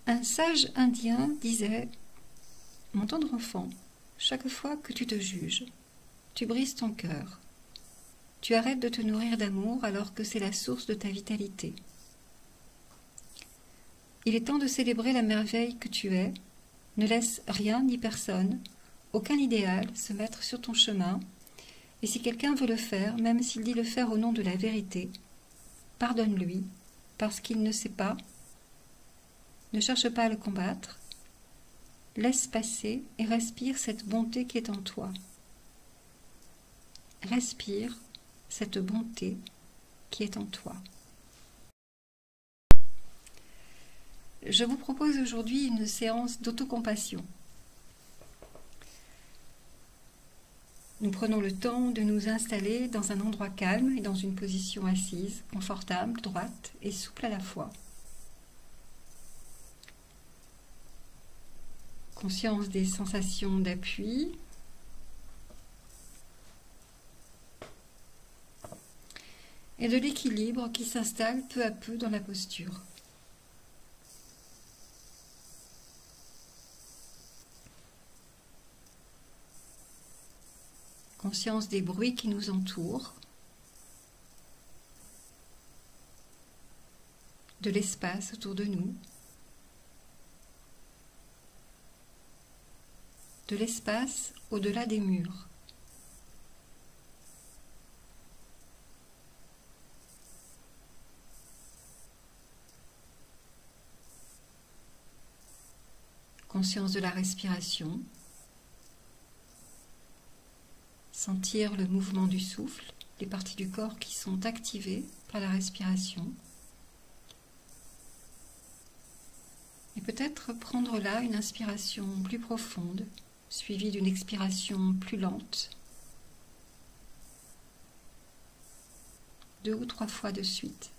Un sage indien disait « Mon tendre enfant, chaque fois que tu te juges, tu brises ton cœur. Tu arrêtes de te nourrir d'amour alors que c'est la source de ta vitalité. Il est temps de célébrer la merveille que tu es. Ne laisse rien ni personne, aucun idéal se mettre sur ton chemin. Et si quelqu'un veut le faire, même s'il dit le faire au nom de la vérité, pardonne-lui, parce qu'il ne sait pas. Ne cherche pas à le combattre. Laisse passer et respire cette bonté qui est en toi. Respire cette bonté qui est en toi. Je vous propose aujourd'hui une séance d'autocompassion. Nous prenons le temps de nous installer dans un endroit calme et dans une position assise, confortable, droite et souple à la fois. Conscience des sensations d'appui. Et de l'équilibre qui s'installe peu à peu dans la posture. Conscience des bruits qui nous entourent, de l'espace autour de nous, de l'espace au-delà des murs. Conscience de la respiration, sentir le mouvement du souffle, les parties du corps qui sont activées par la respiration. Et peut-être prendre là une inspiration plus profonde, suivie d'une expiration plus lente, 2 ou 3 fois de suite.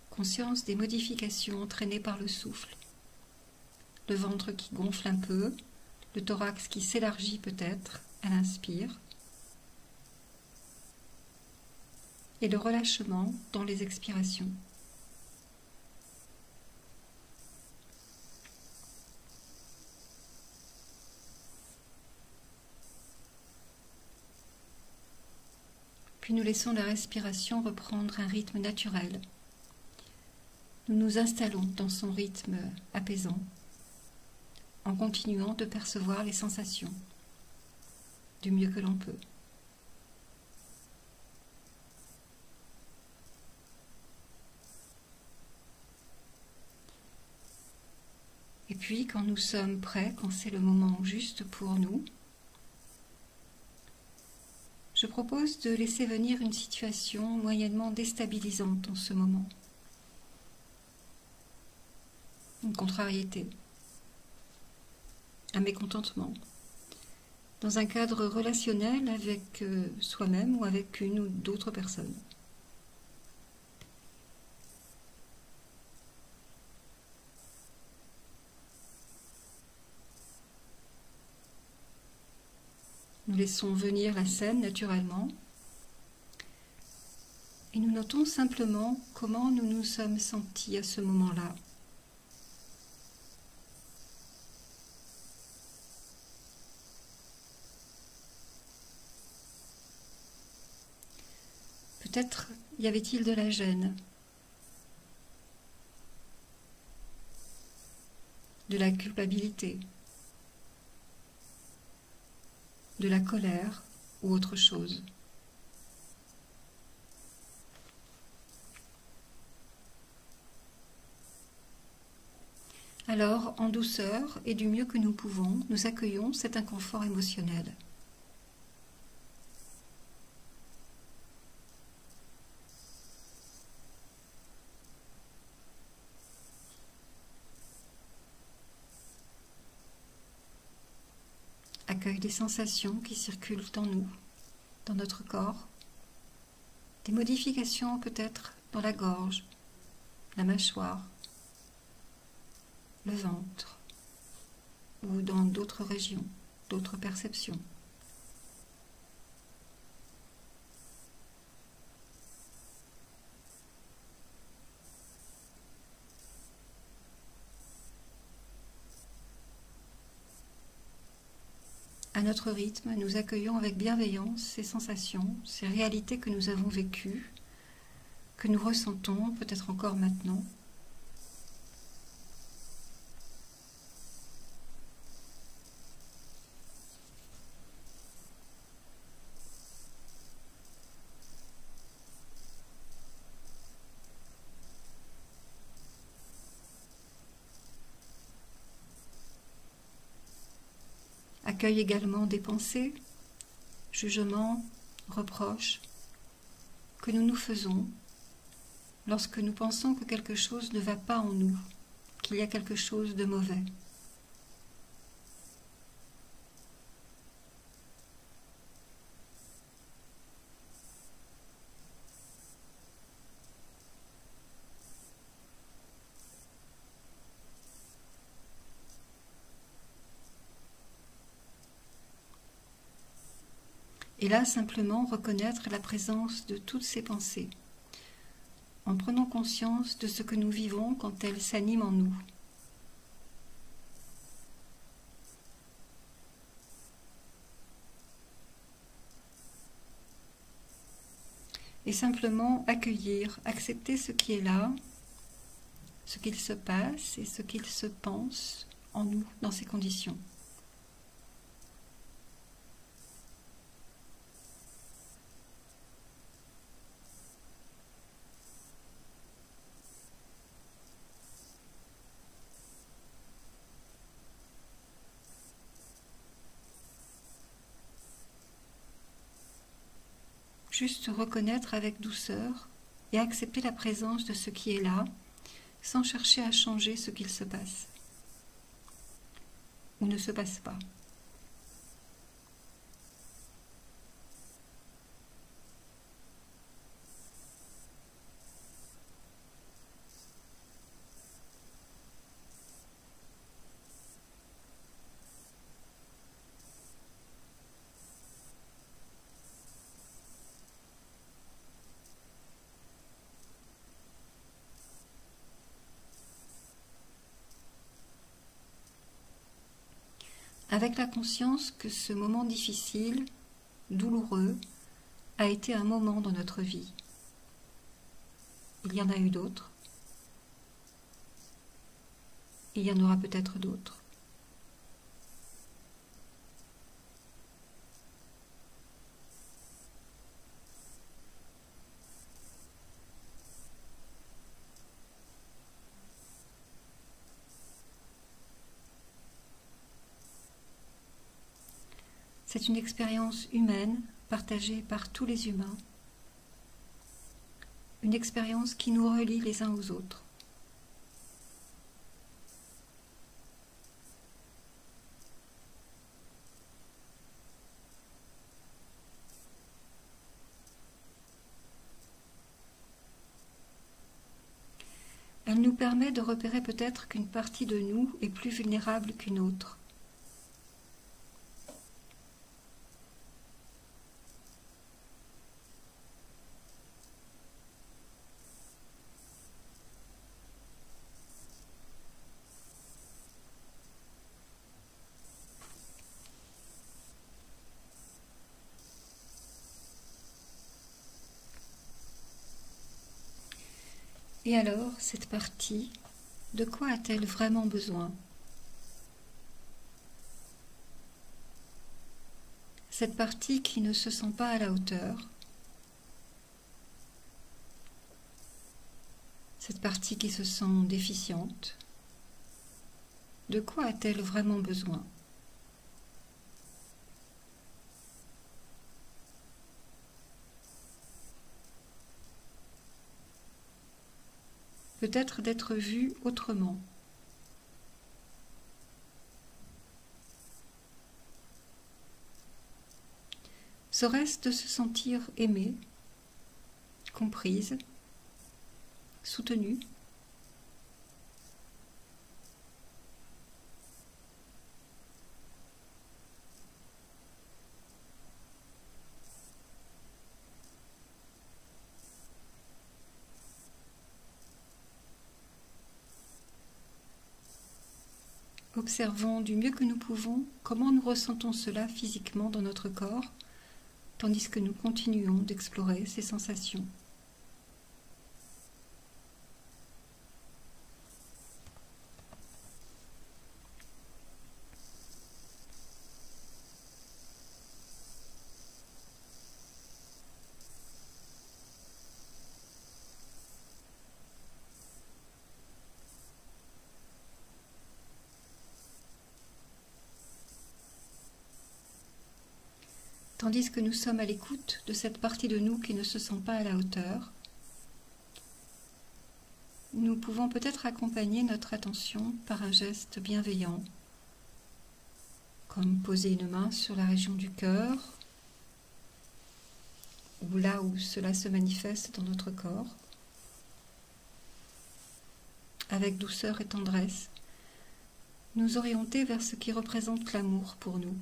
Conscience des modifications entraînées par le souffle. Le ventre qui gonfle un peu, le thorax qui s'élargit peut-être à l'inspire, et le relâchement dans les expirations. Puis nous laissons la respiration reprendre un rythme naturel. Nous nous installons dans son rythme apaisant, en continuant de percevoir les sensations du mieux que l'on peut. Et puis, quand nous sommes prêts, quand c'est le moment juste pour nous, je propose de laisser venir une situation moyennement déstabilisante en ce moment. Une contrariété, un mécontentement, dans un cadre relationnel avec soi-même ou avec une ou d'autres personnes. Nous laissons venir la scène naturellement et nous notons simplement comment nous nous sommes sentis à ce moment-là. Peut-être y avait-il de la gêne, de la culpabilité, de la colère ou autre chose. Alors, en douceur et du mieux que nous pouvons, nous accueillons cet inconfort émotionnel. Accueille des sensations qui circulent en nous, dans notre corps, des modifications peut-être dans la gorge, la mâchoire, le ventre ou dans d'autres régions, d'autres perceptions. À notre rythme, nous accueillons avec bienveillance ces sensations, ces réalités que nous avons vécues, que nous ressentons peut-être encore maintenant. Accueille également des pensées, jugements, reproches que nous nous faisons lorsque nous pensons que quelque chose ne va pas en nous, qu'il y a quelque chose de mauvais. Et là, simplement reconnaître la présence de toutes ces pensées, en prenant conscience de ce que nous vivons quand elles s'animent en nous. Et simplement accueillir, accepter ce qui est là, ce qu'il se passe et ce qu'il se pense en nous dans ces conditions. Juste reconnaître avec douceur et accepter la présence de ce qui est là, sans chercher à changer ce qu'il se passe ou ne se passe pas. Avec la conscience que ce moment difficile, douloureux, a été un moment dans notre vie. Il y en a eu d'autres. Il y en aura peut-être d'autres. C'est une expérience humaine partagée par tous les humains, une expérience qui nous relie les uns aux autres. Elle nous permet de repérer peut-être qu'une partie de nous est plus vulnérable qu'une autre. Et alors, cette partie, de quoi a-t-elle vraiment besoin? Cette partie qui ne se sent pas à la hauteur, cette partie qui se sent déficiente, de quoi a-t-elle vraiment besoin? Peut-être d'être vue autrement. Serait-ce de se sentir aimée, comprise, soutenu. Observons du mieux que nous pouvons comment nous ressentons cela physiquement dans notre corps, tandis que nous continuons d'explorer ces sensations. Tandis que nous sommes à l'écoute de cette partie de nous qui ne se sent pas à la hauteur, nous pouvons peut-être accompagner notre attention par un geste bienveillant, comme poser une main sur la région du cœur, ou là où cela se manifeste dans notre corps, avec douceur et tendresse, nous orienter vers ce qui représente l'amour pour nous.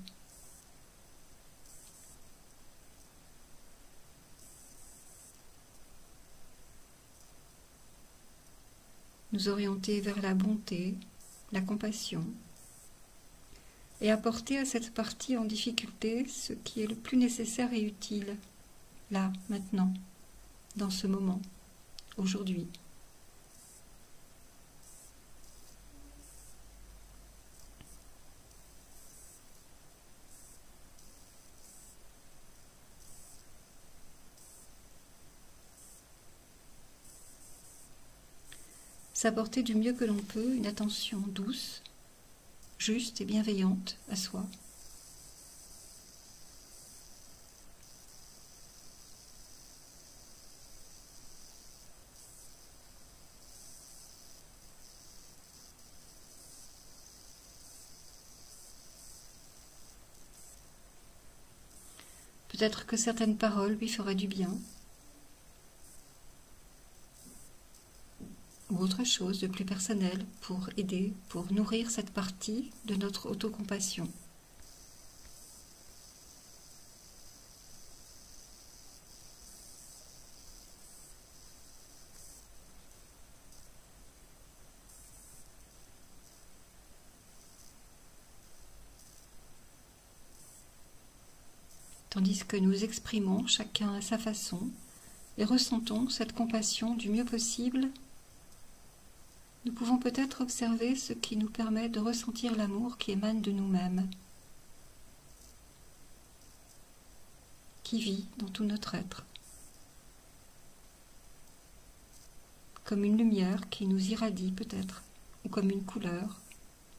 Nous orienter vers la bonté, la compassion, et apporter à cette partie en difficulté ce qui est le plus nécessaire et utile, là, maintenant, dans ce moment, aujourd'hui. S'apporter du mieux que l'on peut une attention douce, juste et bienveillante à soi. Peut-être que certaines paroles lui feraient du bien, ou autre chose de plus personnel pour aider, pour nourrir cette partie de notre autocompassion. Tandis que nous exprimons chacun à sa façon et ressentons cette compassion du mieux possible, nous pouvons peut-être observer ce qui nous permet de ressentir l'amour qui émane de nous-mêmes, qui vit dans tout notre être, comme une lumière qui nous irradie peut-être, ou comme une couleur,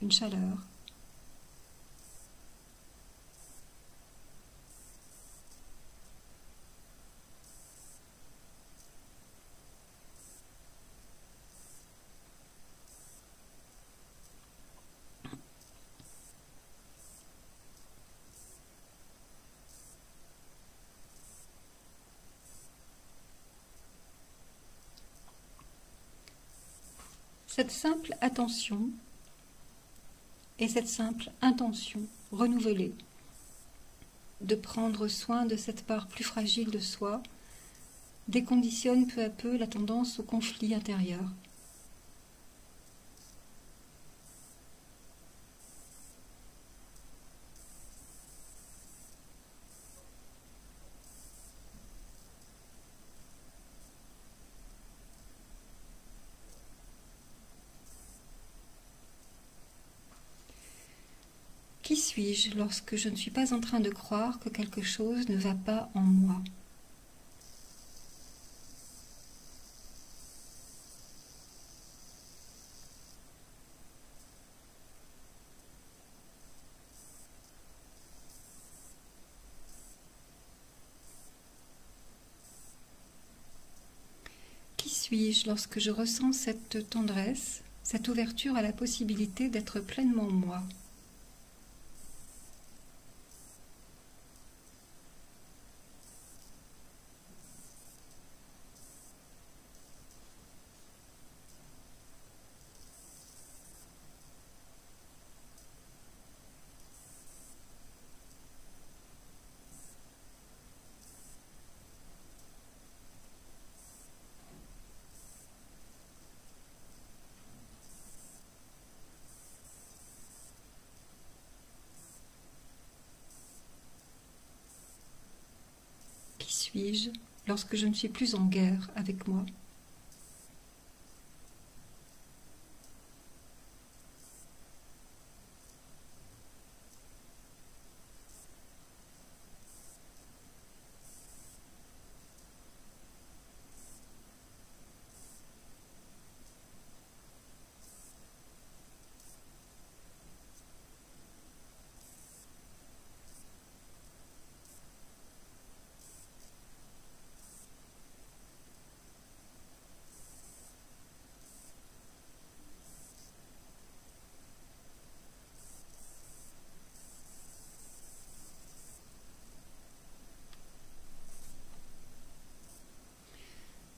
une chaleur. Cette simple attention et cette simple intention renouvelée de prendre soin de cette part plus fragile de soi déconditionne peu à peu la tendance au conflit intérieur. Qui suis-je lorsque je ne suis pas en train de croire que quelque chose ne va pas en moi ? Qui suis-je lorsque je ressens cette tendresse, cette ouverture à la possibilité d'être pleinement moi ? suis-je lorsque je ne suis plus en guerre avec moi?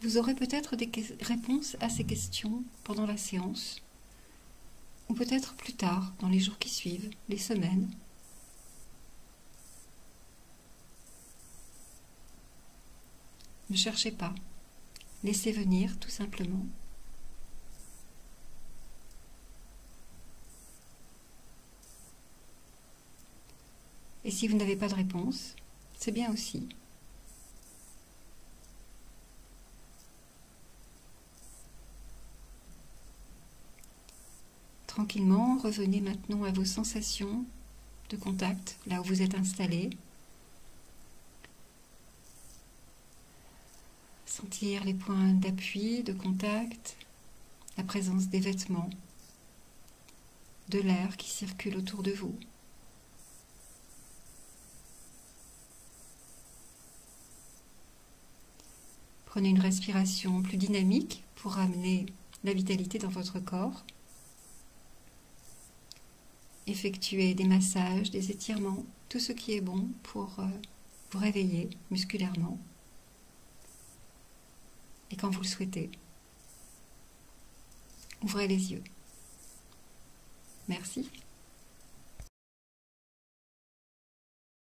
Vous aurez peut-être des réponses à ces questions pendant la séance, ou peut-être plus tard, dans les jours qui suivent, les semaines. Ne cherchez pas, laissez venir tout simplement. Et si vous n'avez pas de réponse, c'est bien aussi. Tranquillement, revenez maintenant à vos sensations de contact, là où vous êtes installé. Sentir les points d'appui, de contact, la présence des vêtements, de l'air qui circule autour de vous. Prenez une respiration plus dynamique pour amener la vitalité dans votre corps. Effectuez des massages, des étirements, tout ce qui est bon pour vous réveiller musculairement. Et quand vous le souhaitez, ouvrez les yeux. Merci.